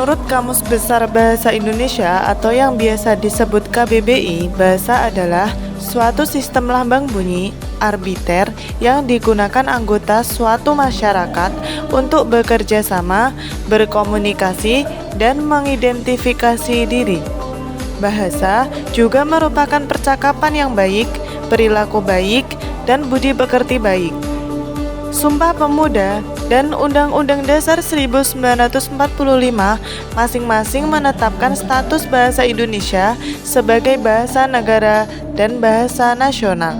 Menurut Kamus Besar Bahasa Indonesia atau yang biasa disebut KBBI, bahasa adalah suatu sistem lambang bunyi arbiter yang digunakan anggota suatu masyarakat untuk bekerja sama, berkomunikasi, dan mengidentifikasi diri. Bahasa juga merupakan percakapan yang baik, perilaku baik, dan budi pekerti baik. Sumpah Pemuda dan Undang-Undang Dasar 1945 masing-masing menetapkan status bahasa Indonesia sebagai bahasa negara dan bahasa nasional.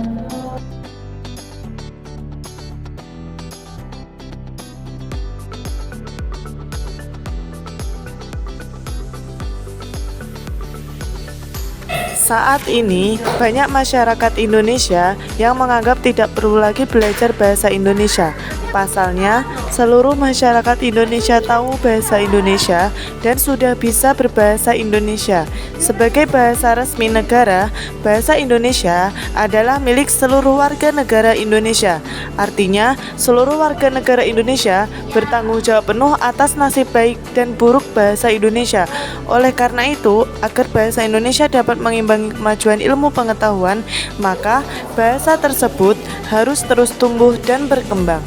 Saat ini, banyak masyarakat Indonesia yang menganggap tidak perlu lagi belajar bahasa Indonesia. Pasalnya, seluruh masyarakat Indonesia tahu bahasa Indonesia dan sudah bisa berbahasa Indonesia. Sebagai bahasa resmi negara, bahasa Indonesia adalah milik seluruh warga negara Indonesia. Artinya, seluruh warga negara Indonesia bertanggung jawab penuh atas nasib baik dan buruk bahasa Indonesia. Oleh karena itu, agar bahasa Indonesia dapat mengimbangi kemajuan ilmu pengetahuan, maka bahasa tersebut harus terus tumbuh dan berkembang.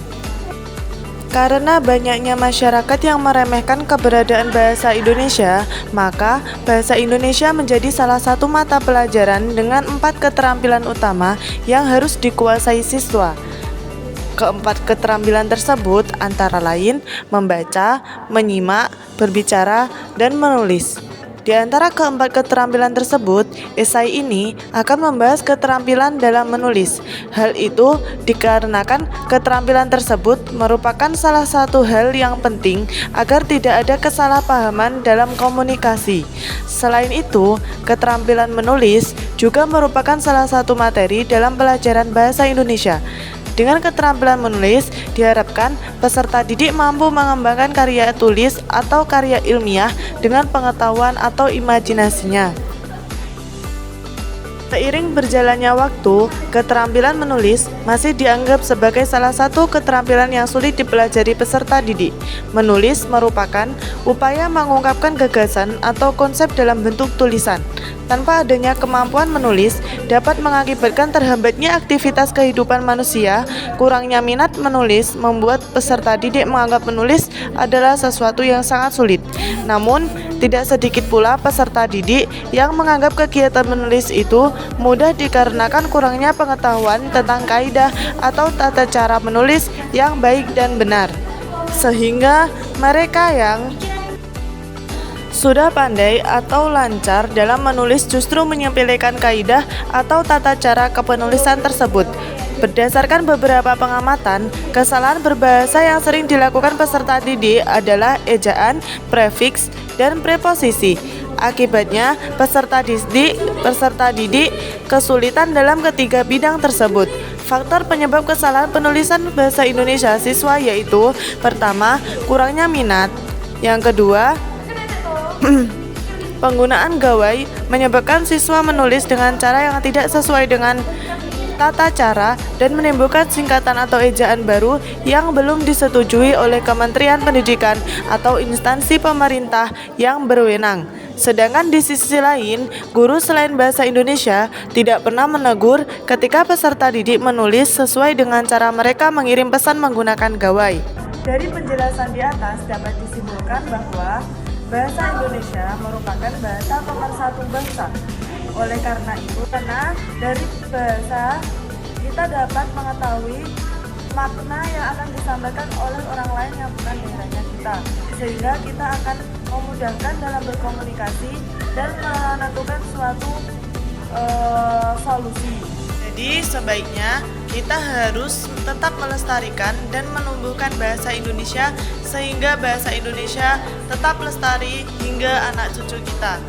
Karena banyaknya masyarakat yang meremehkan keberadaan bahasa Indonesia, maka bahasa Indonesia menjadi salah satu mata pelajaran dengan 4 keterampilan utama yang harus dikuasai siswa. Keempat keterampilan tersebut antara lain membaca, menyimak, berbicara, dan menulis. Di antara keempat keterampilan tersebut, esai ini akan membahas keterampilan dalam menulis. Hal itu dikarenakan keterampilan tersebut merupakan salah satu hal yang penting agar tidak ada kesalahpahaman dalam komunikasi. Selain itu, keterampilan menulis juga merupakan salah satu materi dalam pelajaran bahasa Indonesia. Dengan keterampilan menulis, diharapkan peserta didik mampu mengembangkan karya tulis atau karya ilmiah dengan pengetahuan atau imajinasinya. Seiring berjalannya waktu, keterampilan menulis masih dianggap sebagai salah satu keterampilan yang sulit dipelajari peserta didik. Menulis merupakan upaya mengungkapkan gagasan atau konsep dalam bentuk tulisan. Tanpa adanya kemampuan menulis dapat mengakibatkan terhambatnya aktivitas kehidupan manusia. Kurangnya minat menulis membuat peserta didik menganggap menulis adalah sesuatu yang sangat sulit. Namun, tidak sedikit pula peserta didik yang menganggap kegiatan menulis itu mudah dikarenakan kurangnya pengetahuan tentang kaidah atau tata cara menulis yang baik dan benar. Sehingga mereka yang sudah pandai atau lancar dalam menulis justru menyepelekan kaidah atau tata cara kepenulisan tersebut. Berdasarkan beberapa pengamatan, kesalahan berbahasa yang sering dilakukan peserta didik adalah ejaan, prefiks, dan preposisi. Akibatnya, peserta didik kesulitan dalam ketiga bidang tersebut. Faktor penyebab kesalahan penulisan bahasa Indonesia siswa yaitu: pertama, kurangnya minat. Yang kedua, penggunaan gawai menyebabkan siswa menulis dengan cara yang tidak sesuai dengan tata cara dan menimbulkan singkatan atau ejaan baru yang belum disetujui oleh Kementerian Pendidikan atau instansi pemerintah yang berwenang. Sedangkan di sisi lain, guru selain bahasa Indonesia tidak pernah menegur ketika peserta didik menulis sesuai dengan cara mereka mengirim pesan menggunakan gawai. Dari penjelasan di atas dapat disimpulkan bahwa bahasa Indonesia merupakan bahasa pemersatu bangsa. Oleh karena itu, karena dari bahasa kita dapat mengetahui makna yang akan disampaikan oleh orang lain yang bukan daerahnya kita, sehingga kita akan memudahkan dalam berkomunikasi dan menentukan suatu solusi. Jadi sebaiknya kita harus tetap melestarikan dan menumbuhkan bahasa Indonesia sehingga bahasa Indonesia tetap lestari hingga anak cucu kita.